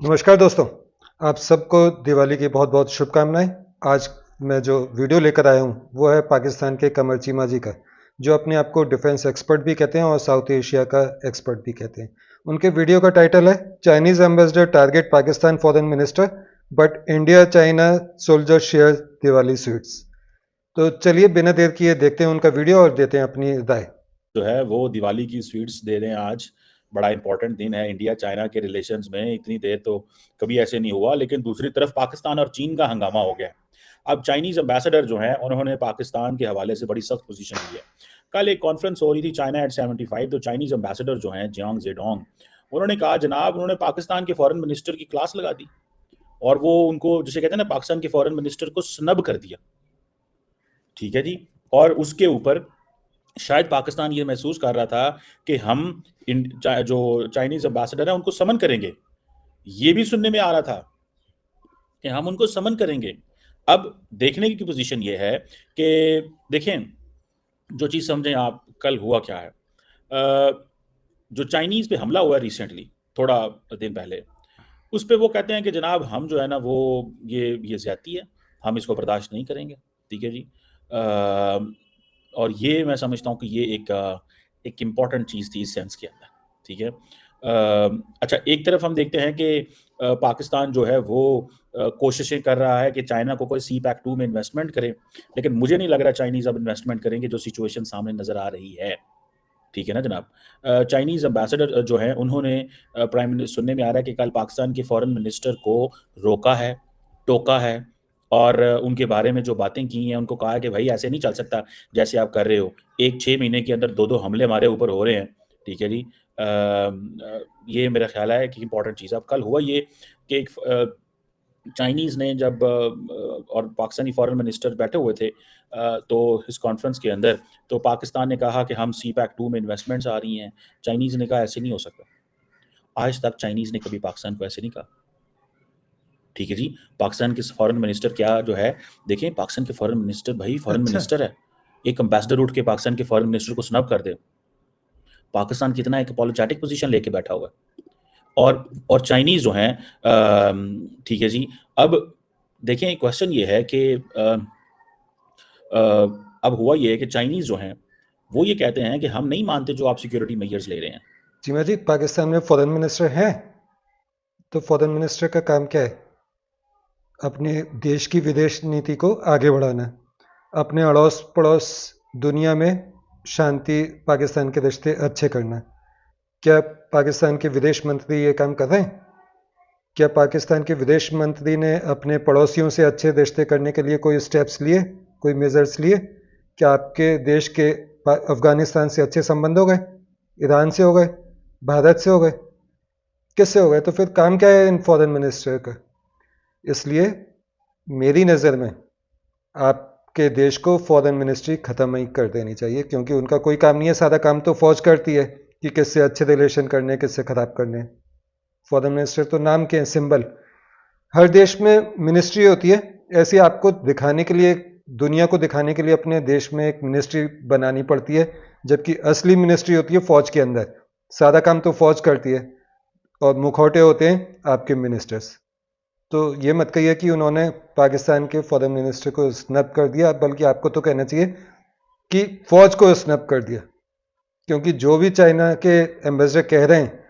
नमस्कार दोस्तों, आप सबको दिवाली की बहुत बहुत शुभकामनाएं। आज मैं जो वीडियो लेकर आया हूं वो है पाकिस्तान के कमर चीमा जी का, जो अपने आप को डिफेंस एक्सपर्ट भी कहते हैं और साउथ एशिया का एक्सपर्ट भी कहते हैं। उनके वीडियो का टाइटल है Chinese ambassador target Pakistan foreign minister but India China soldier share Diwali sweets. तो चलिए बिना देर किए देखते हैं उनका वीडियो और देते हैं अपनी राय। जो है वो दिवाली की स्वीट्स दे रहे हैं आज। बड़ा इंपॉर्टेंट दिन है इंडिया चाइना के रिलेशंस में। इतनी देर तो कभी ऐसे नहीं हुआ, लेकिन दूसरी तरफ पाकिस्तान और चीन का हंगामा हो गया है। अब चाइनीज एम्बेसडर जो है उन्होंने पाकिस्तान के हवाले से बड़ी सख्त पोजीशन ली है। कल एक कॉन्फ्रेंस हो रही थी चाइना एट 75, तो चाइनीज एम्बेसडर जो है जियांग जेडोंग, उन्होंने कहा जनाब उन्होंने पाकिस्तान के फॉरेन मिनिस्टर की क्लास लगा दी और वो उनको जिसे कहते हैं ना पाकिस्तान के फॉरेन मिनिस्टर को स्नब कर दिया। ठीक है जी। और उसके ऊपर शायद पाकिस्तान ये महसूस कर रहा था कि हम जो चाइनीज एम्बेसडर है उनको समन करेंगे। ये भी सुनने में आ रहा था कि हम उनको समन करेंगे। अब देखने की पोजीशन ये है कि देखें, जो चीज़ समझें आप, कल हुआ क्या है। जो चाइनीज़ पे हमला हुआ रिसेंटली, थोड़ा दिन पहले, उस पे वो कहते हैं कि जनाब हम जो है ना वो ये ज़्यादती है, हम इसको बर्दाश्त नहीं करेंगे। ठीक है जी। और ये मैं समझता हूँ कि ये एक इम्पॉर्टेंट चीज़ थी इस सेंस के अंदर। ठीक है। अच्छा, एक तरफ हम देखते हैं कि पाकिस्तान जो है वो कोशिशें कर रहा है कि चाइना को कोई सी पैक 2 में इन्वेस्टमेंट करे, लेकिन मुझे नहीं लग रहा चाइनीज़ अब इन्वेस्टमेंट करेंगे जो सिचुएशन सामने नज़र आ रही है। ठीक है ना जनाब। चाइनीज़ एम्बेसडर जो है उन्होंने प्राइम मिनिस्टर, सुनने में आ रहा है कि कल पाकिस्तान के फॉरेन मिनिस्टर को रोका है, टोका है और उनके बारे में जो बातें की हैं उनको कहा है कि भाई ऐसे नहीं चल सकता जैसे आप कर रहे हो। एक 6 महीने के अंदर 2-2 हमले हमारे ऊपर हो रहे हैं। ठीक है जी। ये मेरा ख्याल है कि इंपॉर्टेंट चीज़। अब कल हुआ ये कि एक चाइनीज़ ने जब और पाकिस्तानी फॉरेन मिनिस्टर बैठे हुए थे तो इस कॉन्फ्रेंस के अंदर, तो पाकिस्तान ने कहा कि हम सी पैक 2 में इन्वेस्टमेंट्स आ रही हैं। चाइनीज़ ने कहा ऐसे नहीं हो सकता। आज तक चाइनीज़ ने कभी पाकिस्तान को ऐसे नहीं कहा। ठीक है जी। पाकिस्तान के फॉरेन मिनिस्टर क्या जो है, देखें पाकिस्तान के फॉरेन मिनिस्टर, भाई फॉरेन अच्छा, मिनिस्टर है। एक एम्बेसडर उठ के पाकिस्तान के फॉरेन मिनिस्टर को स्नब कर दे। पाकिस्तान कितना एक अपोलोजेटिक पोजीशन लेके बैठा हुआ है। और चाइनीज़ जो हैं, ठीक है जी। अब देखें क्वेश्चन ये है कि अब हुआ ये है कि चाइनीज़ जो हैं वो ये कहते हैं कि हम नहीं मानते जो आप सिक्योरिटी मेजर्स ले रहे हैं। चीमा जी, पाकिस्तान में फॉरेन मिनिस्टर हैं तो फॉरेन मिनिस्टर का काम क्या है? अपने देश की विदेश नीति को आगे बढ़ाना, अपने अड़ोस पड़ोस दुनिया में शांति, पाकिस्तान के रिश्ते अच्छे करना। क्या पाकिस्तान के विदेश मंत्री ये काम कर रहे हैं? क्या पाकिस्तान के विदेश मंत्री ने अपने पड़ोसियों से अच्छे रिश्ते करने के लिए कोई स्टेप्स लिए, कोई मेजर्स लिए? क्या आपके देश के अफगानिस्तान से अच्छे संबंध हो गए, ईरान से हो गए, भारत से हो गए, किससे हो गए? तो फिर काम क्या है इन फॉरेन मिनिस्टर का? इसलिए मेरी नज़र में आपके देश को फॉरेन मिनिस्ट्री ख़त्म ही कर देनी चाहिए, क्योंकि उनका कोई काम नहीं है। सारा काम तो फौज करती है कि किससे अच्छे रिलेशन करने, किससे ख़राब करने। फॉरेन मिनिस्टर तो नाम के हैं, सिंबल। हर देश में मिनिस्ट्री होती है, ऐसी आपको दिखाने के लिए, दुनिया को दिखाने के लिए अपने देश में एक मिनिस्ट्री बनानी पड़ती है, जबकि असली मिनिस्ट्री होती है फौज के अंदर। सारा काम तो फौज करती है और मुखौटे होते हैं आपके मिनिस्टर्स। तो ये मत कहिए कि उन्होंने पाकिस्तान के फॉरेन मिनिस्टर को स्नब कर दिया, बल्कि आपको तो कहना चाहिए कि फौज को स्नब कर दिया, क्योंकि जो भी चाइना के एम्बेसडर कह रहे हैं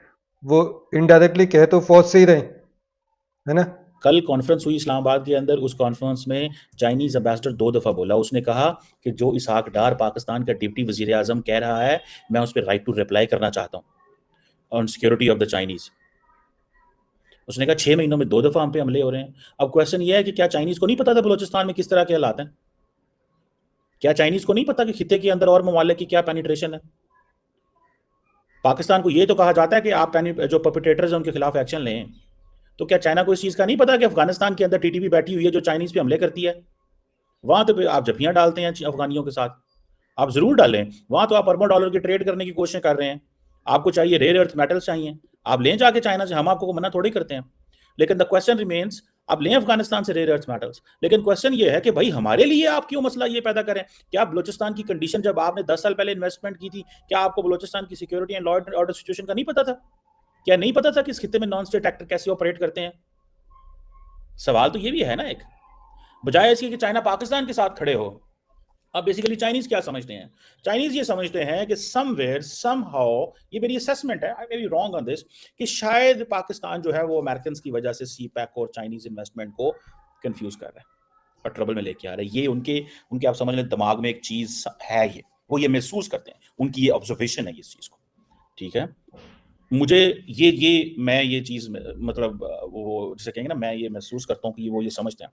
वो इनडायरेक्टली कह तो फौज से ही रहे, है ना? कल कॉन्फ्रेंस हुई इस्लामाबाद के अंदर। उस कॉन्फ्रेंस में चाइनीज़ एम्बेसडर 2 दफ़ा बोला। उसने कहा कि जो इसहाक डार पाकिस्तान का डिप्टी वज़ीर आज़म कह रहा है, मैं उस पर राइट टू रिप्लाई करना चाहता हूँ on security of the Chinese. उसने कहा 6 महीनों में 2 दफ़ा हम पे हमले हो रहे हैं। अब क्वेश्चन ये है कि क्या चाइनीज़ को नहीं पता था बलोचिस्तान में किस तरह के हालात हैं? क्या चाइनीज़ को नहीं पता कि खित्ते के अंदर और ममालिक की क्या पेनिट्रेशन है? पाकिस्तान को ये तो कहा जाता है कि आप जो परपेट्रेटर्स हैं उनके खिलाफ एक्शन लें। तो क्या चाइना को इस चीज़ का नहीं पता कि अफगानिस्तान के अंदर टीटीपी बैठी हुई है जो चाइनीज़ पे हमले करती है? वहां तो आप जफियां डालते हैं अफगानियों के साथ। आप जरूर डालें। वहां तो आप अरबों डॉलर की ट्रेड करने की कोशिश कर रहे हैं। आपको चाहिए रेयर अर्थ मेटल्स चाहिए, आप लें जाके चाइना से, हम आपको मना थोड़ी करते हैं। लेकिन द क्वेश्चन रिमेन्स, आप लें अफगानिस्तान से रेयर अर्थ मेटल्स, लेकिन क्वेश्चन ये है कि भाई हमारे लिए आप क्यों मसला ये पैदा करें? क्या बलोचिस्तान की कंडीशन, जब आपने 10 साल पहले इन्वेस्टमेंट की थी, क्या आपको बलोचिस्तान की security and law and order situation का नहीं पता था? क्या नहीं पता था कि इस खित्ते में नॉन स्टेट एक्टर कैसे ऑपरेट करते हैं? सवाल तो ये भी है ना, एक बजाय इसके कि चाइना पाकिस्तान के साथ खड़े हो। अब बेसिकली चाइनीज क्या समझते हैं? चाइनीज ये समझते हैं कि समवेयर समहाउ, ये मेरी असेसमेंट है, I may be wrong on this, कि शायद पाकिस्तान जो है वो अमेरिकन की वजह से सीपैक और चाइनीज इन्वेस्टमेंट को कंफ्यूज कर रहा है और ट्रबल में लेके आ रहा है। ये उनके उनके आप समझ लें दिमाग में एक चीज है, ये वो ये महसूस करते हैं, उनकी ये ऑब्जर्वेशन है इस चीज को। ठीक है, मुझे ये मैं ये चीज मतलब वो जिसे कहेंगे ना, मैं ये महसूस करता हूँ कि वो ये समझते हैं।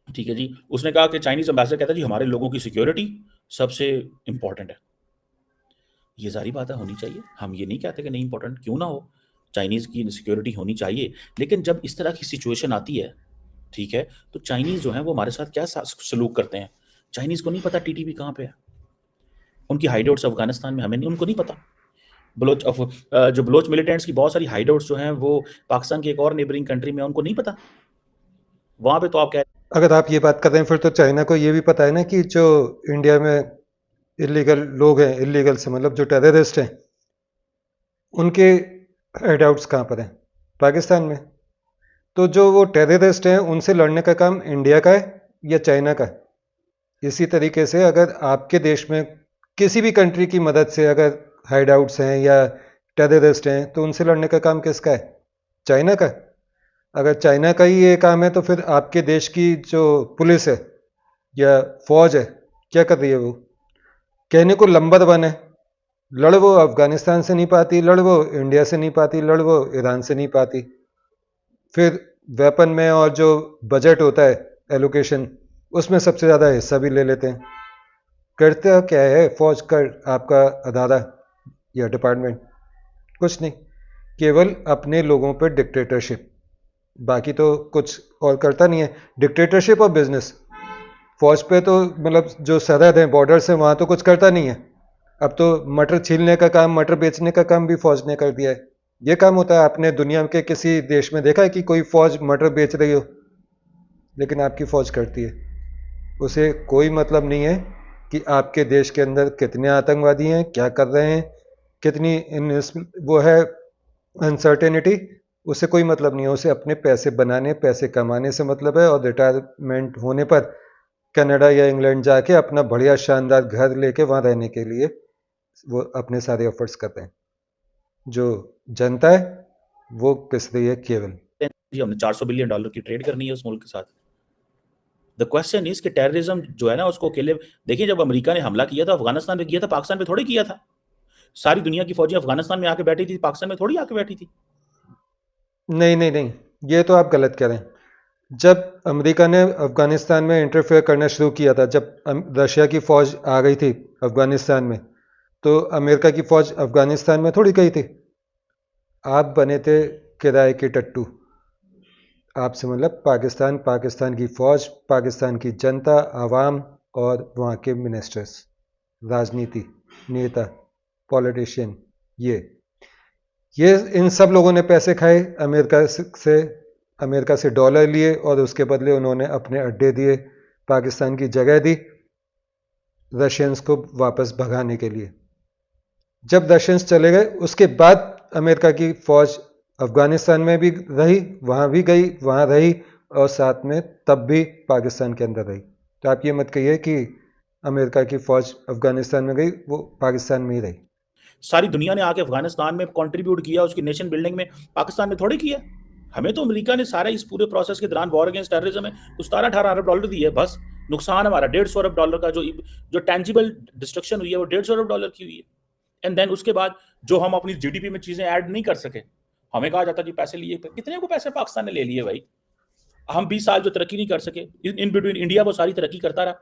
ठीक है जी, उसने कहा कि चाइनीज एम्बेसडर कहता है जी हमारे लोगों की सिक्योरिटी सबसे इंपॉर्टेंट है। ये सारी बातें होनी चाहिए, हम ये नहीं कहते कि नहीं इंपॉर्टेंट क्यों ना हो, चाइनीज की सिक्योरिटी होनी चाहिए, लेकिन जब इस तरह की सिचुएशन आती है, ठीक है, तो चाइनीज जो है वो हमारे साथ क्या सलूक करते हैं। चाइनीज को नहीं पता टीटीपी कहाँ पे है, उनकी हाइडआउट्स अफगानिस्तान में, हमें नहीं, उनको नहीं पता। जो बलोच मिलिटेंट्स की बहुत सारी हाइडआउट्स जो हैं वो पाकिस्तान की एक और नेबरिंग कंट्री में, उनको नहीं पता। वहां पे तो आप कह, अगर आप ये बात कर रहे हैं फिर तो चाइना को ये भी पता है ना कि जो इंडिया में इलीगल लोग हैं, इलीगल से मतलब जो टेररिस्ट हैं, उनके हाइडआउट्स कहाँ पर हैं? पाकिस्तान में। तो जो वो टेररिस्ट हैं उनसे लड़ने का काम इंडिया का है या चाइना का है? इसी तरीके से अगर आपके देश में किसी भी कंट्री की मदद से अगर हाइडआउट्स हैं या टेररिस्ट हैं तो उनसे लड़ने का काम किसका है? चाइना का। अगर चाइना का ही ये काम है तो फिर आपके देश की जो पुलिस है या फौज है क्या कर रही है? वो कहने को नंबर 1 है, लड़ वो अफगानिस्तान से नहीं पाती, लड़ वो इंडिया से नहीं पाती, लड़ वो ईरान से नहीं पाती। फिर वेपन में और जो बजट होता है एलोकेशन, उसमें सबसे ज़्यादा हिस्सा भी ले लेते हैं। करते क्या है फौज का आपका अदारा या डिपार्टमेंट? कुछ नहीं, केवल अपने लोगों पर डिक्टेटरशिप, बाकी तो कुछ और करता नहीं है। डिक्टेटरशिप और बिजनेस। फौज पे तो मतलब जो सरहद है, बॉर्डर्स है, वहाँ तो कुछ करता नहीं है। अब तो मटर छीलने का काम, मटर बेचने का काम भी फौज ने कर दिया है। ये काम होता है, आपने दुनिया के किसी देश में देखा है कि कोई फौज मटर बेच रही हो? लेकिन आपकी फौज करती है। उसे कोई मतलब नहीं है कि आपके देश के अंदर कितने आतंकवादी हैं, क्या कर रहे हैं, कितनी वो है अनसर्टेनिटी, उसे कोई मतलब नहीं है। उसे अपने पैसे बनाने, पैसे कमाने से मतलब है, और रिटायरमेंट होने पर कनाडा या इंग्लैंड जाके अपना बढ़िया शानदार घर लेके वहाँ रहने के लिए वो अपने सारे एफर्ट्स करते हैं। जो जनता है वो पिस रही है केवल। जी हमने $400 बिलियन की ट्रेड करनी है उस मुल्क के साथ। द क्वेश्चन इज कि टेररिज्म जो है ना उसको अकेले, देखिए जब अमेरिका ने हमला किया था अफगानिस्तान पे किया था, पाकिस्तान पे थोड़ी किया था। सारी दुनिया की फौजी अफगानिस्तान में आके बैठी थी, पाकिस्तान में थोड़ी आके बैठी थी। नहीं नहीं नहीं, ये तो आप गलत कह रहे हैं। जब अमेरिका ने अफगानिस्तान में इंटरफेयर करना शुरू किया था, जब रशिया की फौज आ गई थी अफगानिस्तान में, तो अमेरिका की फौज अफगानिस्तान में थोड़ी गई थी। आप बने थे किराए के टट्टू। आपसे मतलब पाकिस्तान, पाकिस्तान की फौज, पाकिस्तान की जनता, आवाम और वहाँ के मिनिस्टर्स, राजनीति, नेता, पॉलिटिशियन, ये इन सब लोगों ने पैसे खाए अमेरिका से डॉलर लिए और उसके बदले उन्होंने अपने अड्डे दिए, पाकिस्तान की जगह दी रशियंस को वापस भगाने के लिए। जब रशियंस चले गए उसके बाद अमेरिका की फौज अफगानिस्तान में भी रही, वहाँ भी गई, वहाँ रही, और साथ में तब भी पाकिस्तान के अंदर रही। तो आप ये मत कहिए कि अमेरिका की फौज अफगानिस्तान में गई, वो पाकिस्तान में ही रही। सारी दुनिया ने आके अफगानिस्तान में कंट्रीब्यूट किया, उसकी नेशन बिल्डिंग में, पाकिस्तान में थोड़ी किया। हमें तो अमेरिका ने सारा इस पूरे प्रोसेस के दौरान वॉर अगेंस्ट टेररिज्म में कुछ 17-18 अरब डॉलर दिए, बस नुकसान हमारा 150 अरब डॉलर का, जो टेंजिबल डिस्ट्रक्शन हुई है वो 150 अरब डॉलर की हुई है। एंड देन उसके बाद जो हम अपनी जीडीपी में चीजें ऐड नहीं कर सके, हमें कहा जाता जी पैसे लिए, कितने को पैसे पाकिस्तान ने ले लिए भाई। हम 20 साल जो तरक्की नहीं कर सके, इन बिटवीन इंडिया वो सारी तरक्की करता रहा।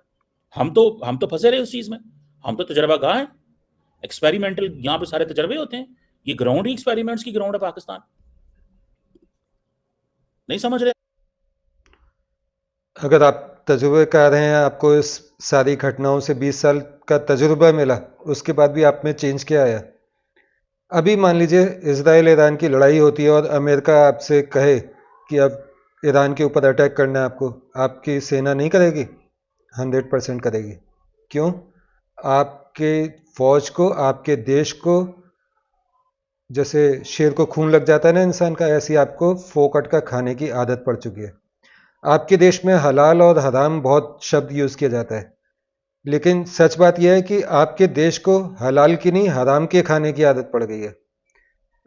हम तो फंसे रहे उस चीज में। हम तो तजर्बागाह हैं, एक्सपेरिमेंटल, यहाँ पे सारे तजर्बे होते हैं। ये ग्राउंड ही एक्सपेरिमेंट्स की ग्राउंड है पाकिस्तान, नहीं समझ रहे। अगर आप तजुर्बे कर रहे हैं, आपको इस सारी घटनाओं से 20 साल का तजुर्बा मिला, उसके बाद भी आप में चेंज क्या आया? अभी मान लीजिए इजराइल ईरान की लड़ाई होती है और अमेरिका आपसे कहे कि अब ईरान के ऊपर अटैक करना है आपको, आपकी सेना नहीं करेगी? 100% करेगी। क्यों? आपके फौज को, आपके देश को जैसे शेर को खून लग जाता है ना इंसान का, ऐसी आपको फोकट का खाने की आदत पड़ चुकी है। आपके देश में हलाल और हराम बहुत शब्द यूज़ किया जाता है, लेकिन सच बात यह है कि आपके देश को हलाल की नहीं हराम के खाने की आदत पड़ गई है।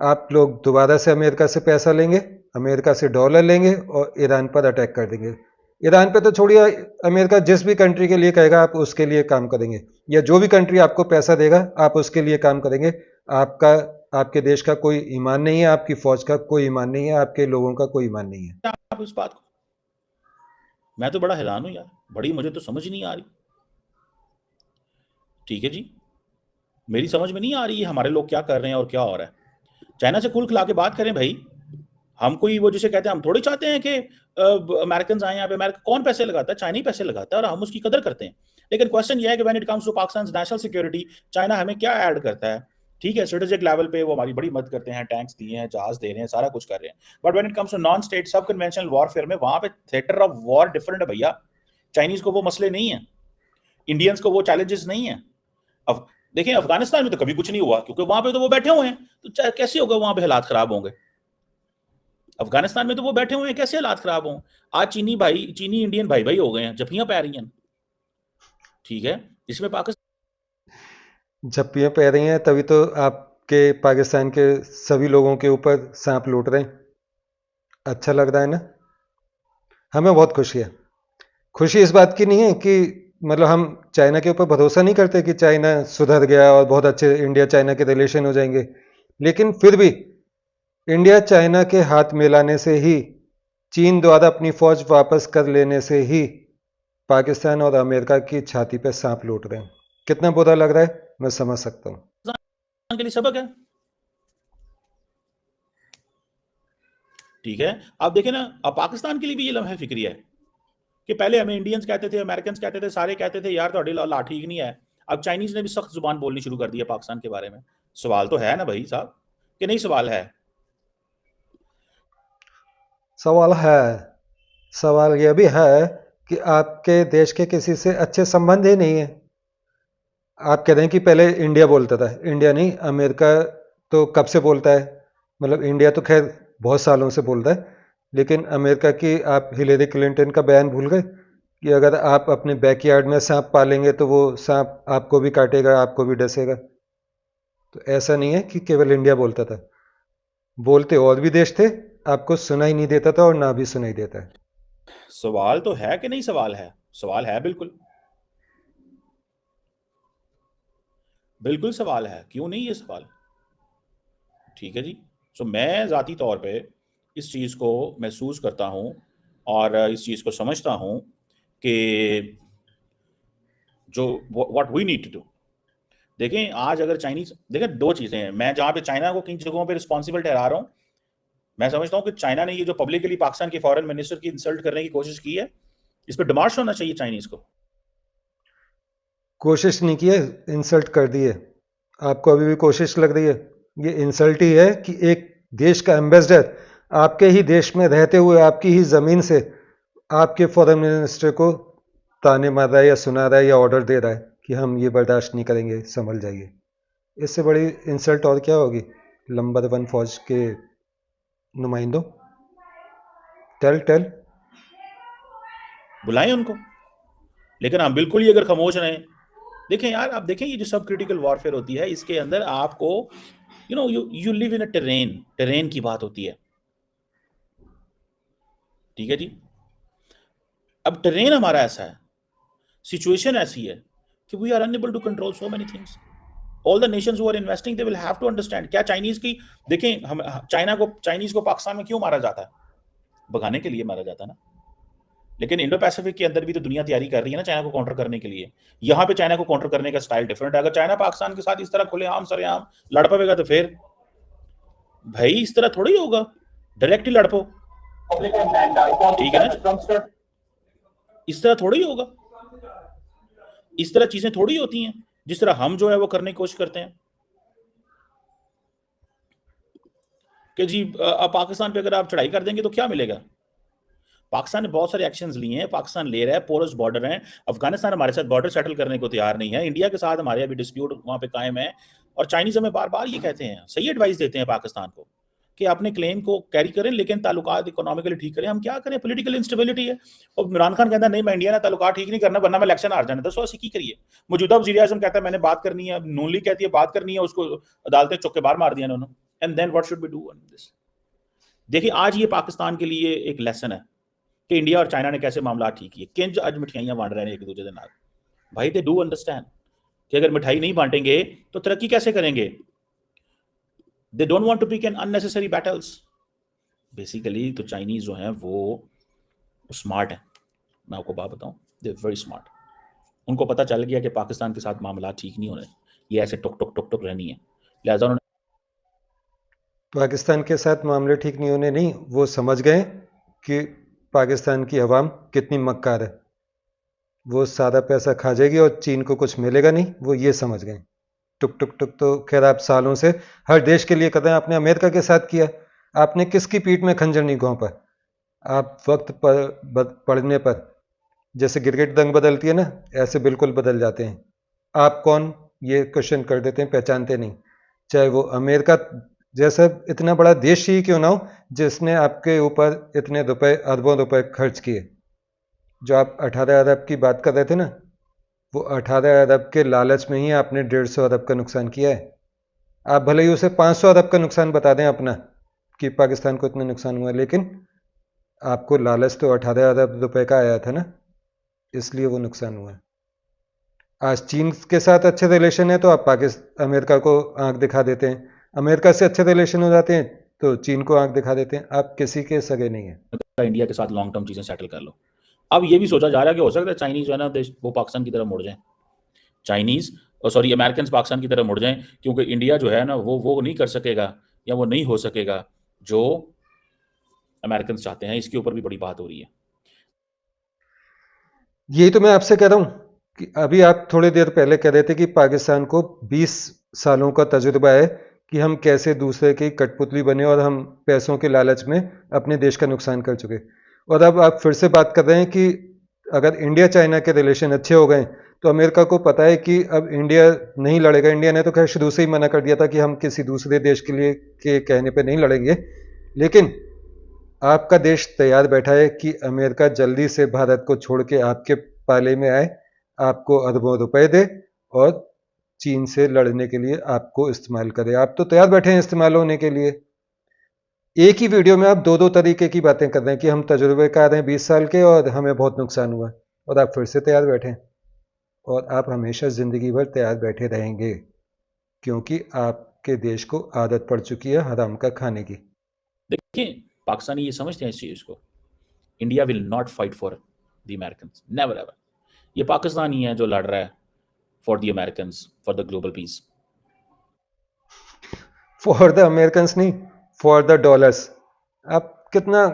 आप लोग दोबारा से अमेरिका से पैसा लेंगे, अमेरिका से डॉलर लेंगे और ईरान पर अटैक कर देंगे। ईरान पे तो छोड़िए, अमेरिका जिस भी कंट्री के लिए कहेगा आप उसके लिए काम करेंगे, या जो भी कंट्री आपको पैसा देगा आप उसके लिए काम करेंगे। आपका आपके देश का कोई ईमान नहीं है, आपकी फौज का कोई ईमान नहीं है, आपके लोगों का कोई ईमान नहीं है। आप इस बात को, मैं तो बड़ा हैरान हूं यार, बड़ी मुझे तो समझ नहीं आ रही। ठीक है जी, मेरी समझ में नहीं आ रही है हमारे लोग क्या कर रहे हैं और क्या हो रहा है। चाइना से कुल खिला के बात करें भाई, हम कोई वो जिसे कहते हैं, हम थोड़ी चाहते हैं कि अमेरिकन आए यहाँ पे। अमेरिका कौन पैसे लगाता है? चाइना ही पैसे लगाता है और हम उसकी कदर करते हैं। लेकिन क्वेश्चन ये है कि when it comes to Pakistan national security, China हमें क्या ऐड करता है? ठीक है, स्ट्रेटेजिक लेवल पे वो हमारी बड़ी मदद करते हैं, टैंक्स दिए हैं, जहाज दे रहे हैं, सारा कुछ कर रहे हैं। But when it comes to non state sub conventional warfare में, वहां पे थिएटर ऑफ वॉर डिफरेंट है भैया। चाइनीज को वो मसले नहीं है, इंडियंस को वो चैलेंजेस नहीं है। अब देखें, अफगानिस्तान में तो कभी कुछ नहीं हुआ, क्योंकि वहां पे तो वो बैठे हुए हैं, तो कैसे होगा वहां पे हालात खराब होंगे? अफगानिस्तान में तो वो बैठे हुए हैं, कैसे हालात खराब हों? आज चीनी इंडियन भाई भाई हो गए हैं, जफियां पै रही हैं। ठीक है, इसमें पाकिस्तान झप्पियां पै रही हैं, तभी तो आपके पाकिस्तान के सभी लोगों के ऊपर सांप लूट रहे हैं। अच्छा लग रहा है ना? हमें बहुत खुशी है। खुशी इस बात की नहीं है कि मतलब हम चाइना के ऊपर भरोसा नहीं करते कि चाइना सुधर गया और बहुत अच्छे इंडिया चाइना के रिलेशन हो जाएंगे, लेकिन फिर भी इंडिया चाइना के हाथ मिलाने से ही, चीन द्वारा अपनी फौज वापस कर लेने से ही पाकिस्तान और अमेरिका की छाती पे सांप लूट रहे हैं। कितना बुरा लग रहा है मैं समझ सकता हूँ। के लिए सबक है। ठीक है, आप देखें ना, अब पाकिस्तान के लिए भी ये लम्हा फिक्री है कि पहले हमें इंडियंस कहते थे, अमेरिकन कहते थे, सारे कहते थे यार तो ला ठीक नहीं है। अब चाइनीज ने भी सख्त जुबान बोलनी शुरू कर दी है पाकिस्तान के बारे में। सवाल तो है ना भाई साहब, कि नहीं सवाल है? सवाल है। सवाल यह भी है कि आपके देश के किसी से अच्छे संबंध ही नहीं है। आप कह रहे हैं कि पहले इंडिया बोलता था, इंडिया नहीं, अमेरिका तो कब से बोलता है। मतलब इंडिया तो खैर बहुत सालों से बोलता है, लेकिन अमेरिका की आप हिलेरी क्लिंटन का बयान भूल गए कि अगर आप अपने बैकयार्ड में सांप पालेंगे तो वो सांप आपको भी काटेगा, आपको भी डसेगा। तो ऐसा नहीं है कि केवल इंडिया बोलता था, बोलते और भी देश थे, आपको सुनाई नहीं देता था और ना भी सुनाई देता है। सवाल तो है कि नहीं सवाल है? सवाल है, बिल्कुल बिल्कुल सवाल है, क्यों नहीं ये सवाल? ठीक है जी। सो मैं ज़ाती तौर पे इस चीज़ को महसूस करता हूँ और इस चीज़ को समझता हूँ कि जो what we need to do. देखें, आज अगर चाइनीज, देखें दो चीज़ें हैं, मैं जहाँ पे चाइना को किन जगहों पे रिस्पॉन्सिबल ठहरा रहा हूँ, मैं समझता हूँ कि चाइना ने ये जो पब्लिकली पाकिस्तान के फॉरेन मिनिस्टर की इंसल्ट करने की कोशिश की है, इस पर डिमार्श होना चाहिए चाइनीज को। कोशिश नहीं की है, इंसल्ट कर दी है। आपको अभी भी कोशिश लग रही है? ये इंसल्ट ही है कि एक देश का एम्बेसडर आपके ही देश में रहते हुए आपकी ही ज़मीन से आपके फॉरेन मिनिस्टर को ताने मार रहा है या सुना रहा है या ऑर्डर दे रहा है कि हम ये बर्दाश्त नहीं करेंगे, संभल जाइए। इससे बड़ी इंसल्ट और क्या होगी? नंबर 1 फौज के नुमाइंदों, टेल बुलाएं उनको। लेकिन हम बिल्कुल ही अगर खामोश रहें, देखें यार, आप देखें ये जो सब क्रिटिकल वॉरफेयर होती है, इसके अंदर आपको you live in a terrain की बात होती है। ठीक है जी। अब टेरेन हमारा ऐसा है, सिचुएशन ऐसी है कि we are unable to control so many things. All the nations who are investing they will have to understand. क्या चाइनीज की, देखें, हम चाइनीज को पाकिस्तान में क्यों मारा जाता है? भगाने के लिए मारा जाता है ना। लेकिन इंडो पैसिफिक के अंदर भी तो दुनिया तैयारी कर रही है ना चाइना को काउंटर करने के लिए। यहाँ पे चाइना को काउंटर करने का स्टाइल डिफरेंट है। अगर चाइना पाकिस्तान के साथ इस तरह खुलेआम सरेआम लड़ पड़ेगा तो फिर भाई इस तरह थोड़ी होगा, डायरेक्ट ही लड़ पो। ठीक है ना, इस तरह थोड़ी होगा, इस तरह चीजें थोड़ी होती हैं जिस तरह हम जो है वो करने की कोशिश करते हैं कि जी पाकिस्तान पे अगर आप चढ़ाई कर देंगे तो क्या मिलेगा। पाकिस्तान ने बहुत सारे एक्शंस लिए हैं, पाकिस्तान ले रहा है, पोरस बॉर्डर है। अफगानिस्तान हमारे साथ बॉर्डर सेटल करने को तैयार नहीं है, इंडिया के साथ हमारे अभी डिस्प्यूट वहां पे कायम है। और चाइनीज हमें बार बार ये कहते हैं, सही एडवाइस देते हैं पाकिस्तान को कि अपने क्लेम को कैरी करें लेकिन ताल्लुकात इकोनॉमिकली ठीक करें। हम क्या करें, पॉलिटिकल इंस्टेबिलिटी है। और इमरान खान कहता है नहीं मैं इंडिया ने ताल्लुकात ठीक नहीं करना वरना मैं इलेक्शन हार जाने। दसो ऐसी की करिए। मौजूदा वज़ीर आज़म कहता है मैंने बात करनी है, नून लीग कहती है बात करनी है, उसको अदालतें चौके बार मार दिया उन्होंने। And then what should we do on this? देखिए आज ये पाकिस्तान के लिए एक लेसन है कि इंडिया और चाइना ने कैसे मामला ठीक किए। किंज आज मिठाइयां बांट रहे हैं एक दूसरे के नाल। भाई दे डू अंडरस्टैंड कि अगर मिठाई नहीं बांटेंगे तो तरक्की कैसे करेंगे। They don't want to pick an unnecessary battles. Basically तो चाइनीज जो हैं वो स्मार्ट है। मैं आपको बात बताऊं, दे वेरी स्मार्ट। उनको पता चल गया कि पाकिस्तान के साथ मामला ठीक नहीं होने, ये ऐसे टुक टुक टुक टुक रहनी है, लिहाजा उन्होंने पाकिस्तान के साथ मामले ठीक नहीं होने नहीं, वो समझ गए कि पाकिस्तान की अवाम कितनी मक्कार है, वो सादा पैसा खा जाएगी और चीन को कुछ मिलेगा नहीं, वो ये समझ गए। टुक टुक टुक तो खैर आप सालों से हर देश के लिए कर रहे हैं। आपने अमेरिका के साथ किया, आपने किसकी पीठ में खंजर नहीं घोंपा। आप वक्त पर पड़ने पर जैसे गिरगिट रंग बदलती है ना, ऐसे बिल्कुल बदल जाते हैं। आप कौन ये क्वेश्चन कर देते हैं, पहचानते नहीं। चाहे वो अमेरिका जैसा इतना बड़ा देश ही क्यों ना हो जिसने आपके ऊपर इतने रुपए, अरबों रुपए खर्च किए। जो आप 18 अरब की बात कर रहे थे ना, वो 18 अरब के लालच में ही आपने 150 अरब का नुकसान किया है। आप भले ही उसे 500 अरब का नुकसान बता दें अपना कि पाकिस्तान को इतना नुकसान हुआ, लेकिन आपको लालच तो 18 अरब रुपए का आया था ना, इसलिए वो नुकसान हुआ। आज चीन के साथ अच्छे रिलेशन है तो आप पाकिस्तान अमेरिका को आंख दिखा देते हैं, अमेरिका से अच्छे रिलेशन हो जाते हैं तो चीन को आंख दिखा देते हैं। आप किसी के सगे नहीं है। इंडिया के साथ लॉन्ग टर्म चीजें सेटल कर लो। अब ये भी सोचा जा रहा है कि हो सकता है चाइनीज जो है ना वो पाकिस्तान की तरफ मुड़ जाए, चाइनीज सॉरी अमेरिकन पाकिस्तान की तरफ मुड़ जाएं, क्योंकि इंडिया जो है ना वो नहीं कर सकेगा या वो नहीं हो सकेगा जो अमेरिकन चाहते हैं। इसके ऊपर भी बड़ी बात हो रही है। यही तो मैं आपसे कह रहा हूं कि अभी आप थोड़ी देर पहले कह रहे थे कि पाकिस्तान को 20 सालों का तजुर्बा है कि हम कैसे दूसरे की कठपुतली बने और हम पैसों के लालच में अपने देश का नुकसान कर चुके। और अब आप फिर से बात कर रहे हैं कि अगर इंडिया चाइना के रिलेशन अच्छे हो गए तो अमेरिका को पता है कि अब इंडिया नहीं लड़ेगा। इंडिया ने तो खैर शुरू से ही मना कर दिया था कि हम किसी दूसरे देश के लिए के कहने पे नहीं लड़ेंगे, लेकिन आपका देश तैयार बैठा है कि अमेरिका जल्दी से भारत को छोड़ के आपके पाले में आए, आपको अरबों रुपए दे और चीन से लड़ने के लिए आपको इस्तेमाल करे। आप तो तैयार बैठे हैं इस्तेमाल होने के लिए। एक ही वीडियो में आप दो दो तरीके की बातें कर रहे हैं कि हम तजुर्बेकार हैं 20 साल के और हमें बहुत नुकसान हुआ, और आप फिर से तैयार बैठे हैं। और आप हमेशा ज़िंदगी भर तैयार बैठे रहेंगे क्योंकि आपके देश को आदत पड़ चुकी है हराम का खाने की। देखिए पाकिस्तानी ये समझते हैं इस चीज को, India will not fight for the Americans, never ever. ये पाकिस्तान ही है जो लड़ रहा है for the Americans, for the global piece. For the Americans नहीं, फॉर द डॉलर्स। आप कितना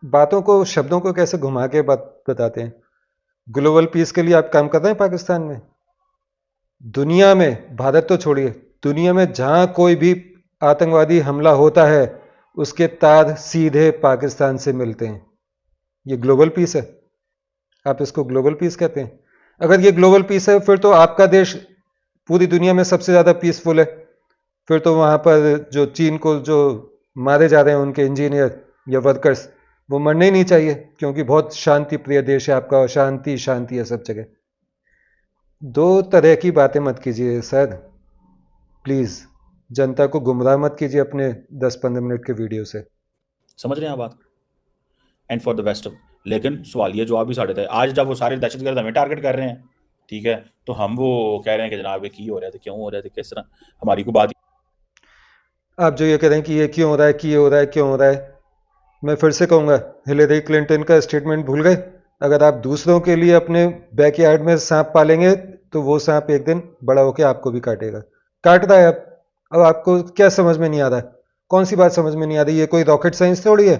बातों को, शब्दों को कैसे घुमा के बात बताते हैं। ग्लोबल पीस के लिए आप काम कर रहे हैं पाकिस्तान में। दुनिया में, भारत तो छोड़िए, दुनिया में जहां कोई भी आतंकवादी हमला होता है उसके तार सीधे पाकिस्तान से मिलते हैं। ये ग्लोबल पीस है? आप इसको ग्लोबल पीस कहते हैं? अगर ये ग्लोबल पीस है फिर तो आपका देश पूरी दुनिया में सबसे ज्यादा पीसफुल है। फिर तो वहां पर जो चीन को जो मारे जा रहे हैं उनके इंजीनियर या वर्कर्स, वो मरने ही नहीं चाहिए क्योंकि बहुत शांति प्रिय देश है आपका और शांति शांति है सब जगह। दो तरह की बातें मत कीजिए सर, प्लीज। जनता को गुमराह मत कीजिए अपने 10-15 मिनट के वीडियो से। समझ रहे हैं आप बात? And for the best of, लेकिन सवाल ये जवाब भी साढ़े थे। आज जब वो सारे दहशतगर्द हमें टारगेट कर रहे हैं, ठीक है, तो हम वो कह रहे हैं कि जनाब ये की हो रहा है, क्यों हो रहा है, किस तरह हमारी को बात। आप जो ये कह रहे हैं कि ये क्यों हो रहा है, कि ये हो रहा है, क्यों हो रहा है, मैं फिर से कहूंगा हिलेरी क्लिंटन का स्टेटमेंट भूल गए? अगर आप दूसरों के लिए अपने बैकयार्ड में सांप पालेंगे तो वो सांप एक दिन बड़ा होकर आपको भी काटेगा। काट रहा है अब आपको क्या समझ में नहीं आ रहा है? कौन सी बात समझ में नहीं आ रही? ये कोई रॉकेट साइंस थोड़ी है,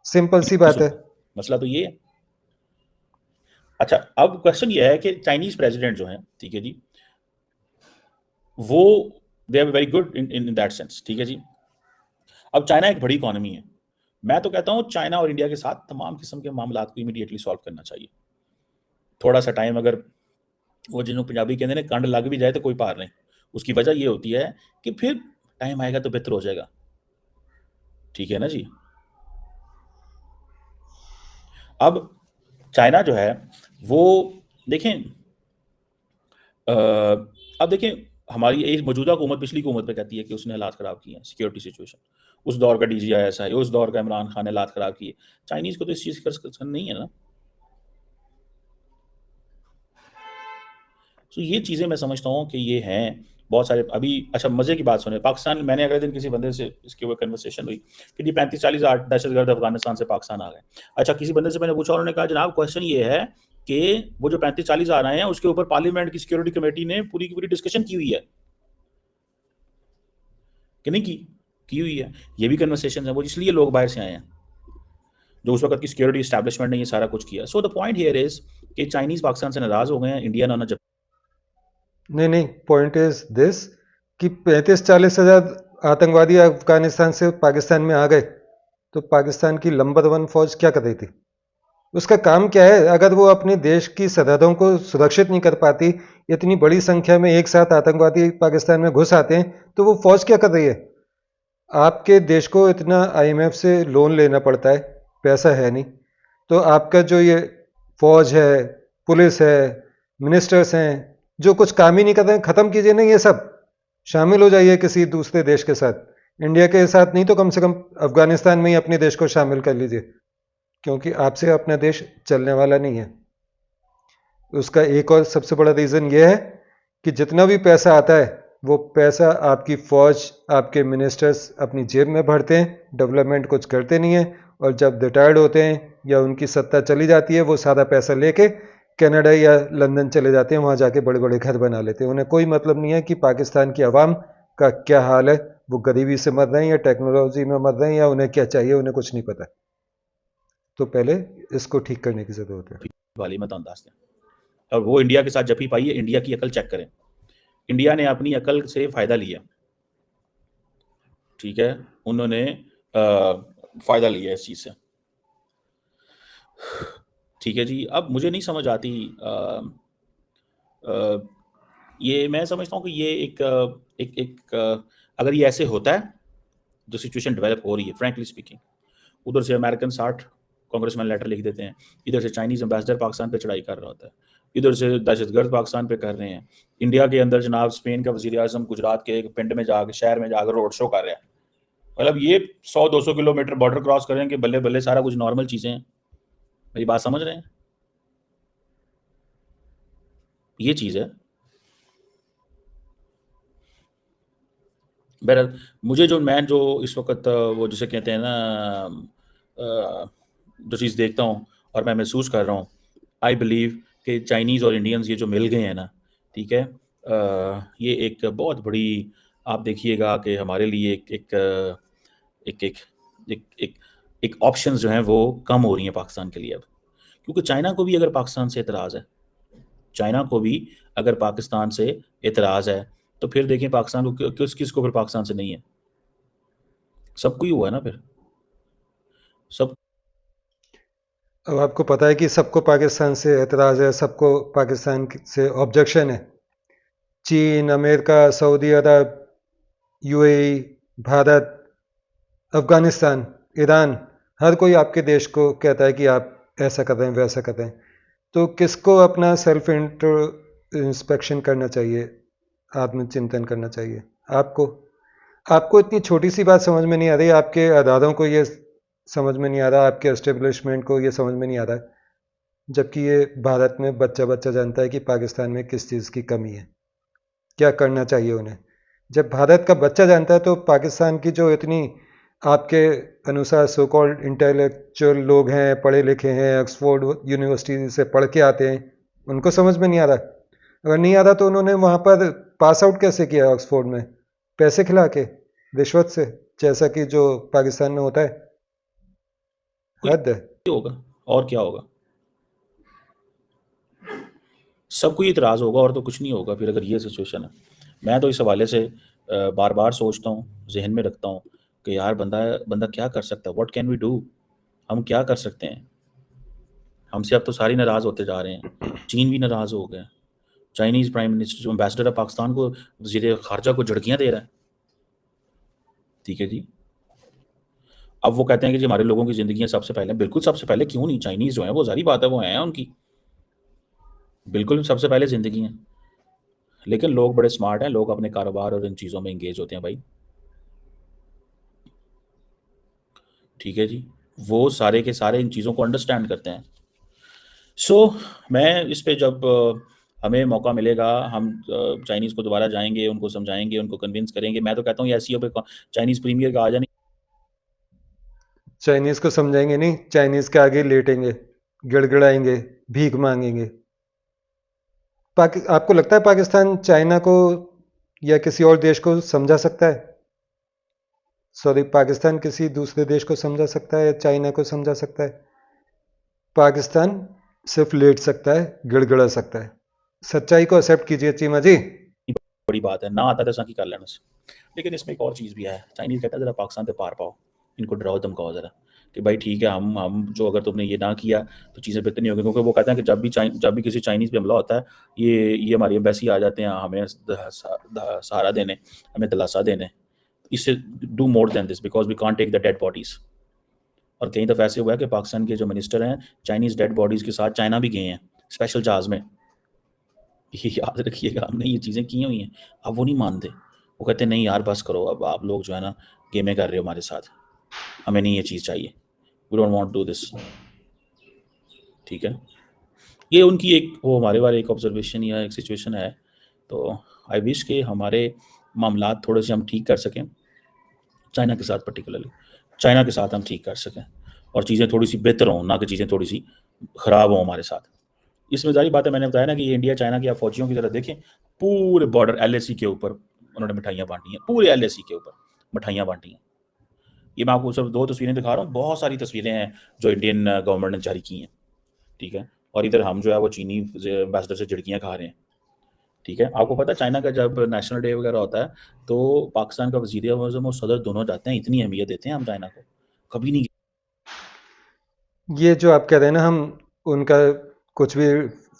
सिंपल सी बात है। मसला तो ये है। अच्छा अब क्वेश्चन ये है कि चाइनीज प्रेसिडेंट जो है, ठीक है जी, वो they are very good in that sense, ठीक है जी। अब चाइना एक बड़ी इकोनॉमी है। मैं तो कहता हूं चाइना और इंडिया के साथ तमाम किस्म के मामला को इमीडिएटली सॉल्व करना चाहिए। थोड़ा सा टाइम, अगर वो जिन्होंने पंजाबी कहते हैं कंड लग भी जाए तो कोई पार नहीं, उसकी वजह ये होती है कि फिर टाइम आएगा तो बेहतर हो जाएगा। ठीक है ना जी। अब चाइना जो है वो देखें, अब देखें, हमारी एक मौजूदा हुकूमत पिछली हुकूमत पे कहती है कि उसने हालात ख़राब किए हैं, सिक्योरिटी सिचुएशन। उस दौर का DGI उस दौर का इमरान खान ने हालात ख़राब किए। चाइनीज़ को तो इस चीज़ का कंसर्न नहीं है ना। तो ये चीज़ें मैं समझता हूँ कि ये हैं बहुत सारे। अभी अच्छा मज़े की बात सुने, पाकिस्तान, मैंने अगले दिन किसी बंदे से इसके ऊपर कन्वर्सेशन हुई कि जी 35-40 दहशतगर्द अफगानिस्तान से पाकिस्तान आ गए। अच्छा, किसी बंदे से मैंने पूछा, उन्होंने कहा जनाब क्वेश्चन ये है कि वो जो 35-40 आ रहे हैं उसके ऊपर पार्लियामेंट की सिक्योरिटी कमेटी ने पूरी की पूरी डिस्कशन की हुई है कि नहीं की हुई है। ये भी कन्वर्सेशन है, वो इसलिए लोग बाहर से आए हैं, जो उस वक्त की सिक्योरिटी इस्टेब्लिशमेंट ने ये सारा कुछ किया। So the point here is कि चाइनीज पाकिस्तान से नाराज हो गए हैं, इंडिया ना जब नहीं, पॉइंट इज दिस कि 35-40 हजार आतंकवादी अफगानिस्तान से पाकिस्तान में आ गए, तो पाकिस्तान की नंबर 1 फौज क्या कर रही थी? उसका काम क्या है? अगर वो अपने देश की सरहदों को सुरक्षित नहीं कर पाती, इतनी बड़ी संख्या में एक साथ आतंकवादी पाकिस्तान में घुस आते हैं, तो वो फौज क्या कर रही है? आपके देश को इतना IMF से लोन लेना पड़ता है, पैसा है नहीं, तो आपका जो ये फौज है, पुलिस है, मिनिस्टर्स हैं, जो कुछ काम ही नहीं कर रहे हैं, खत्म कीजिए ना ये सब, शामिल हो जाइए किसी दूसरे देश के साथ। इंडिया के साथ नहीं तो कम से कम अफगानिस्तान में ही अपने देश को शामिल कर लीजिए, क्योंकि आपसे अपना देश चलने वाला नहीं है। उसका एक और सबसे बड़ा रीज़न ये है कि जितना भी पैसा आता है वो पैसा आपकी फ़ौज, आपके मिनिस्टर्स अपनी जेब में भरते हैं, डेवलपमेंट कुछ करते नहीं हैं, और जब रिटायर्ड होते हैं या उनकी सत्ता चली जाती है, वो सारा पैसा लेके कनाडा या लंदन चले जाते हैं, वहाँ जाके बड़े बड़े घर बना लेते हैं। उन्हें कोई मतलब नहीं है कि पाकिस्तान की आवाम का क्या हाल है, वो गरीबी से मर रहे हैं या टेक्नोलॉजी में मर रहे हैं, या उन्हें क्या चाहिए, उन्हें कुछ नहीं पता। तो पहले इसको ठीक करने की ज़रूरत है। वाली मत अंदाज दें, और वो इंडिया के साथ जफी पाई है। इंडिया की अकल चेक करें, इंडिया ने अपनी अकल से फ़ायदा लिया, ठीक है, उन्होंने फ़ायदा लिया इस चीज़ से। ठीक है जी। अब मुझे नहीं समझ आती, ये मैं समझता हूँ कि ये अगर ये ऐसे होता है जो सिचुएशन डेवलप हो रही है, फ्रैंकली स्पीकिंग, उधर से अमेरिकन 60 कांग्रेसमैन लेटर लिख देते हैं, इधर से चाइनीज़ एम्बेसडर पाकिस्तान पे चढ़ाई कर रहा होता है, इधर से दहशतगर्द पाकिस्तान पे कर रहे हैं, इंडिया के अंदर जनाब स्पेन का वज़ीर आज़म गुजरात के एक पिंड में जाकर, शहर में जाकर रोड शो कर रहा है। मतलब ये 100-200 किलोमीटर बॉर्डर क्रॉस करें कि बल्ले बल्ले सारा कुछ नॉर्मल चीज़ें हैं। मेरी बात समझ रहे हैं? ये चीज़ है। बहरहाल मुझे जो इस वक्त वो जिसे कहते हैं ना, जो चीज़ देखता हूँ और मैं महसूस कर रहा हूँ, आई बिलीव कि चाइनीज़ और इंडियंस ये जो मिल गए हैं ना, ठीक है, ये एक बहुत बड़ी, आप देखिएगा कि हमारे लिए एक एक एक एक एक ऑप्शंस जो हैं वो कम हो रही हैं पाकिस्तान के लिए अब, क्योंकि चाइना को भी अगर पाकिस्तान से एतराज़ है, चाइना को भी अगर पाकिस्तान से एतराज़ है, तो फिर देखें पाकिस्तान को किसको फिर पाकिस्तान से नहीं है, सबको ही हुआ है ना फिर सब। अब आपको पता है कि सबको पाकिस्तान से एतराज़ है, सबको पाकिस्तान से ऑब्जेक्शन है। चीन, अमेरिका, सऊदी अरब, UAE, भारत, अफगानिस्तान, ईरान, हर कोई आपके देश को कहता है कि आप ऐसा कर रहे हैं, वैसा कर रहे हैं। तो किसको अपना सेल्फ इंस्पेक्शन करना चाहिए, आत्मचिंतन करना चाहिए? आपको इतनी छोटी सी बात समझ में नहीं आ रही, आपके अदारों को ये समझ में नहीं आ रहा, आपके एस्टेब्लिशमेंट को ये समझ में नहीं आ रहा, जबकि ये भारत में बच्चा बच्चा जानता है कि पाकिस्तान में किस चीज़ की कमी है, क्या करना चाहिए उन्हें। जब भारत का बच्चा जानता है, तो पाकिस्तान की जो इतनी आपके अनुसार सो कॉल्ड इंटेलेक्चुअल लोग हैं, पढ़े लिखे हैं, ऑक्सफोर्ड यूनिवर्सिटी से पढ़ के आते हैं, उनको समझ में नहीं आ रहा। अगर नहीं आ रहा तो उन्होंने वहाँ पर पास आउट कैसे किया ऑक्सफोर्ड में? पैसे खिला के, रिश्वत से, जैसा कि जो पाकिस्तान में होता है। हद है। होगा और क्या होगा, सबको ही इतराज़ होगा और तो कुछ नहीं होगा फिर, अगर ये सिचुएशन है। मैं तो इस हवाले से बार बार सोचता हूँ, जहन में रखता हूँ कि यार बंदा बंदा क्या कर सकता है, व्हाट कैन वी डू, हम क्या कर सकते हैं। हमसे अब तो सारी नाराज़ होते जा रहे हैं, चीन भी नाराज़ हो गया, चाइनीज प्राइम मिनिस्टर जो एम्बेसडर ऑफ पाकिस्तान को वजीर खारजा को झड़कियां दे रहा है। ठीक है जी। अब वो कहते हैं कि जी हमारे लोगों की जिंदगी सबसे पहले, बिल्कुल सबसे पहले, क्यों नहीं, चाइनीज जो है वो जारी बात है वो हैं उनकी, बिल्कुल सबसे पहले जिंदगी है। लेकिन लोग बड़े स्मार्ट हैं, लोग अपने कारोबार और इन चीज़ों में इंगेज होते हैं भाई। ठीक है जी, वो सारे के सारे इन चीज़ों को अंडरस्टैंड करते हैं। सो मैं इस पे जब हमें मौका मिलेगा हम चाइनीज़ को दोबारा जाएंगे, उनको समझाएंगे, उनको कन्विंस करेंगे। मैं तो कहता हूँ ये ऐसी अब चाइनीज़ प्रीमियर का आ जाने, चाइनीज को समझाएंगे नहीं, चाइनीज के आगे लेटेंगे, गिड़गिड़ाएंगे, भीख मांगेंगे। आपको लगता है पाकिस्तान चाइना को या किसी और देश को समझा सकता है? सॉरी, पाकिस्तान किसी दूसरे देश को समझा सकता है या चाइना को समझा सकता है? पाकिस्तान सिर्फ लेट सकता है, गिड़गिड़ा सकता है। सच्चाई को एक्सेप्ट कीजिए चीमा जी। बड़ी बात है ना, आता तो की कर लेना से। लेकिन इसमें एक और चीज़ भी है, चाइनीज़ कहता है ज़रा पाकिस्तान पे पार पाओ, इनको डराओ धमकाओ ज़रा कि भाई ठीक है, हम जो अगर तुमने ये ना किया तो चीज़ें बेहतर नहीं होगी। क्योंकि वो कहते हैं कि जब भी किसी चाइनीज़ पे हमला होता है, ये हमारी एम्बेसी आ जाते हैं हमें सहारा देने, हमें दिलासा देने, इससे do more than this because we can't take the dead bodies. और कई दफ़ा ऐसे हुआ है कि पाकिस्तान के जो मिनिस्टर हैं चाइनीज़ डेड बॉडीज़ के साथ चाइना भी गए हैं स्पेशल जहाज़ में। ये याद रखिएगा, हमने ये चीज़ें की हुई हैं। अब वो नहीं मानते, वो कहते हैं नहीं यार बस करो, अब आप लोग जो है ना गेमें कर रहे हो हमारे साथ, हमें नहीं ये चीज़ चाहिए, we don't want to do this. ठीक है, ये उनकी एक वो हमारे बारे एक ऑब्जर्वेशन या एक सिचुएशन है। तो आई विश के हमारे मामलात थोड़े से हम ठीक कर सकें, चाइना के साथ पर्टिकुलरली चाइना के साथ हम ठीक कर सकें और चीज़ें थोड़ी सी बेहतर हों, ना कि चीज़ें थोड़ी सी ख़राब हों हमारे साथ। इसमें जारी बात है, मैंने बताया ना कि ये इंडिया चाइना की आप फौजियों की तरह देखें, पूरे बॉर्डर एलएसी के ऊपर उन्होंने मिठाइयाँ बांटी हैं, पूरे एलएसी के ऊपर मिठाइयाँ बांटी हैं। ये मैं आपको सिर्फ 2 तस्वीरें दिखा रहा हूँ, बहुत सारी तस्वीरें हैं जो इंडियन गवर्नमेंट ने जारी की हैं। ठीक है, और इधर हम जो है वो चीनी एम्बेसडर से झिड़कियाँ खा रहे हैं। ठीक है, आपको पता है चाइना का जब नेशनल डे वगैरह होता है तो पाकिस्तान का वजीर आज़म और सदर दोनों जाते हैं, इतनी अहमियत देते हैं हम चाइना को, कभी नहीं। ये जो आप कह रहे हैं ना, हम उनका कुछ भी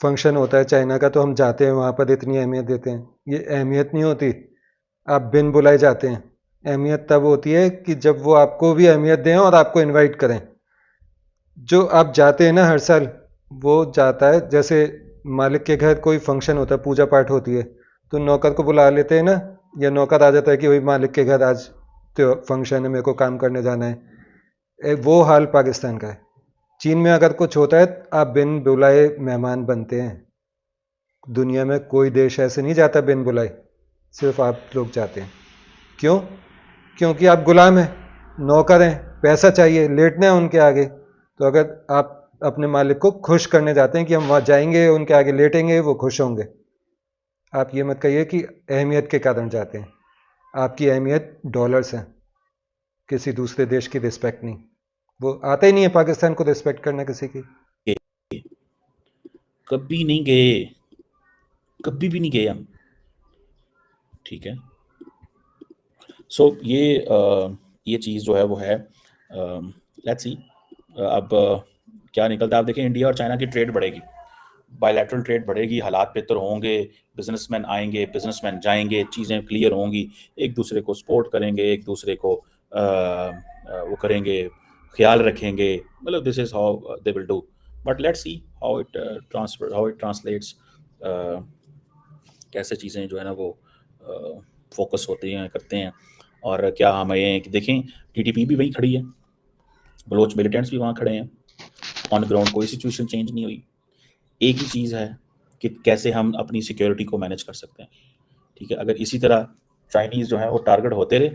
फंक्शन होता है चाइना का तो हम जाते हैं वहाँ पर, इतनी अहमियत देते हैं। ये अहमियत नहीं होती, आप बिन बुलाए जाते हैं। अहमियत तब होती है कि जब वो आपको भी अहमियत दें और आपको इनवाइट करें। जो आप जाते हैं ना हर साल, वो जाता है जैसे मालिक के घर कोई फंक्शन होता है, पूजा पाठ होती है, तो नौकर को बुला लेते हैं ना, या नौकर आ जाता है कि भाई मालिक के घर आज तो फंक्शन है, मेरे को काम करने जाना है। वो हाल पाकिस्तान का है। चीन में अगर कुछ होता है आप बिन बुलाए मेहमान बनते हैं। दुनिया में कोई देश ऐसे नहीं जाता बिन बुलाए, सिर्फ आप लोग जाते हैं। क्यों? क्योंकि आप गुलाम हैं, नौकर हैं, पैसा चाहिए, लेटना है उनके आगे। तो अगर आप अपने मालिक को खुश करने जाते हैं कि हम वहाँ जाएंगे, उनके आगे लेटेंगे, वो खुश होंगे। आप ये मत कहिए कि अहमियत के कारण जाते हैं। आपकी अहमियत डॉलर्स हैं, किसी दूसरे देश की रिस्पेक्ट नहीं। वो आता ही नहीं है पाकिस्तान को रिस्पेक्ट करना किसी की। कभी नहीं गए, कभी भी नहीं गए हम। ठीक है, सो ये चीज़ जो है वो है, लेट्स सी अब क्या निकलता है। आप देखें इंडिया और चाइना की ट्रेड बढ़ेगी, बायलैटरल ट्रेड बढ़ेगी, हालात बेहतर होंगे, बिजनेसमैन आएंगे, बिजनेसमैन जाएंगे, चीज़ें क्लियर होंगी, एक दूसरे को सपोर्ट करेंगे, एक दूसरे को वो करेंगे, ख्याल रखेंगे, मतलब this is how they will do. But let's see how it translates, कैसे चीज़ें जो है ना वो फोकस होती हैं, करते हैं। और क्या हमें देखें, टीटीपी भी वहीं खड़ी है, बलोच मिलिटेंट्स भी वहाँ खड़े हैं, ऑन ग्राउंड कोई सिचुएशन चेंज नहीं हुई। एक ही चीज़ है कि कैसे हम अपनी सिक्योरिटी को मैनेज कर सकते हैं। ठीक है, अगर इसी तरह चाइनीज़ जो है वो टारगेट होते रहे,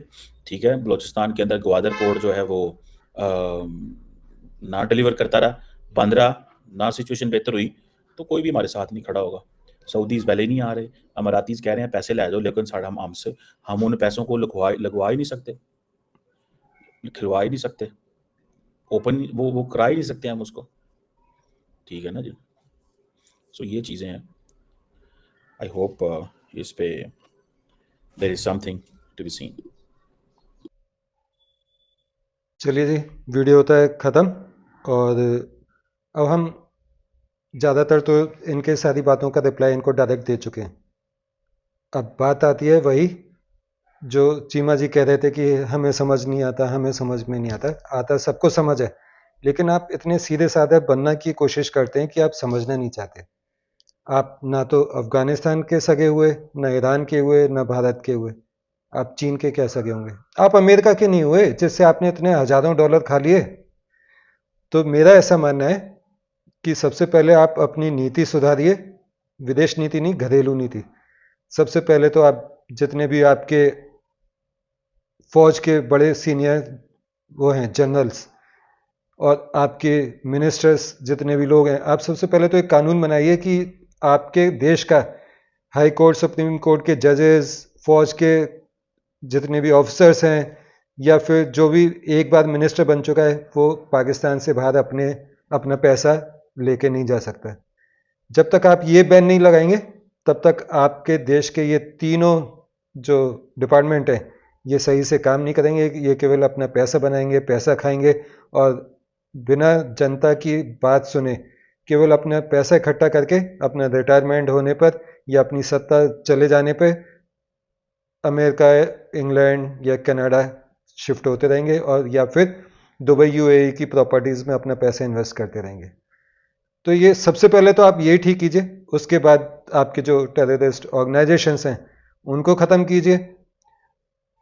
ठीक है, बलोचिस्तान के अंदर ग्वादर पोर्ट जो है वो ना डिलीवर करता रहा, बंद रहा, ना सिचुएशन बेहतर हुई, तो कोई भी हमारे साथ नहीं खड़ा होगा। सऊदीज़ पहले नहीं आ रहे, अमारातीज़ कह रहे हैं पैसे ले जाओ, लेकिन साढ़ा हम उन पैसों को लगवा ही नहीं सकते, खिलवा ही नहीं सकते, ओपन वो करा ही नहीं सकते हम उसको। ठीक है ना जी, सो ये चीज़ें हैं। आई होप इस पे there is something to be seen. चलिए जी, वीडियो होता है ख़त्म। और अब हम ज़्यादातर तो इनके सारी बातों का रिप्लाई इनको डायरेक्ट दे चुके हैं। अब बात आती है वही जो चीमा जी कह रहे थे कि हमें समझ नहीं आता, हमें समझ में नहीं आता। आता सबको समझ है, लेकिन आप इतने सीधे साधे बनना की कोशिश करते हैं कि आप समझना नहीं चाहते। आप ना तो अफगानिस्तान के सगे हुए, ना ईरान के हुए, ना भारत के हुए, आप चीन के क्या सगे होंगे? आप अमेरिका के नहीं हुए जिससे आपने इतने हजारों डॉलर खा लिए। तो मेरा ऐसा मानना है कि सबसे पहले आप अपनी नीति सुधारिए, विदेश नीति नहीं, घरेलू नीति। सबसे पहले तो आप जितने भी आपके फौज के बड़े सीनियर वो हैं जनरल्स और आपके मिनिस्टर्स जितने भी लोग हैं, आप सबसे पहले तो एक कानून बनाइए कि आपके देश का हाई कोर्ट, सुप्रीम कोर्ट के जजेस, फौज के जितने भी ऑफिसर्स हैं, या फिर जो भी एक बार मिनिस्टर बन चुका है, वो पाकिस्तान से बाहर अपना पैसा लेके नहीं जा सकता। जब तक आप ये बैन नहीं लगाएंगे, तब तक आपके देश के ये तीनों जो डिपार्टमेंट हैं, ये सही से काम नहीं करेंगे। ये केवल अपना पैसा बनाएंगे, पैसा खाएंगे और बिना जनता की बात सुने केवल अपना पैसा इकट्ठा करके अपना रिटायरमेंट होने पर या अपनी सत्ता चले जाने पर अमेरिका, इंग्लैंड या कनाडा शिफ्ट होते रहेंगे और या फिर दुबई, यूएई की प्रॉपर्टीज़ में अपना पैसा इन्वेस्ट करते रहेंगे। तो ये सबसे पहले तो आप ये ठीक कीजिए, उसके बाद आपके जो टेररिस्ट ऑर्गेनाइजेशंस हैं उनको ख़त्म कीजिए।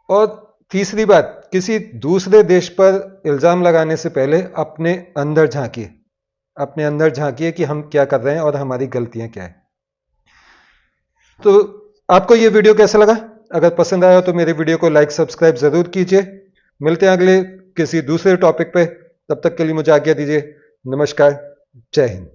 और तीसरी बात, किसी दूसरे देश पर इल्ज़ाम लगाने से पहले अपने अंदर झांकिए, अपने अंदर झांकिए कि हम क्या कर रहे हैं और हमारी गलतियां क्या है। तो आपको ये वीडियो कैसा लगा? अगर पसंद आया तो मेरे वीडियो को लाइक, सब्सक्राइब ज़रूर कीजिए। मिलते हैं अगले किसी दूसरे टॉपिक पे, तब तक के लिए मुझे आज्ञा दीजिए। नमस्कार, जय हिंद।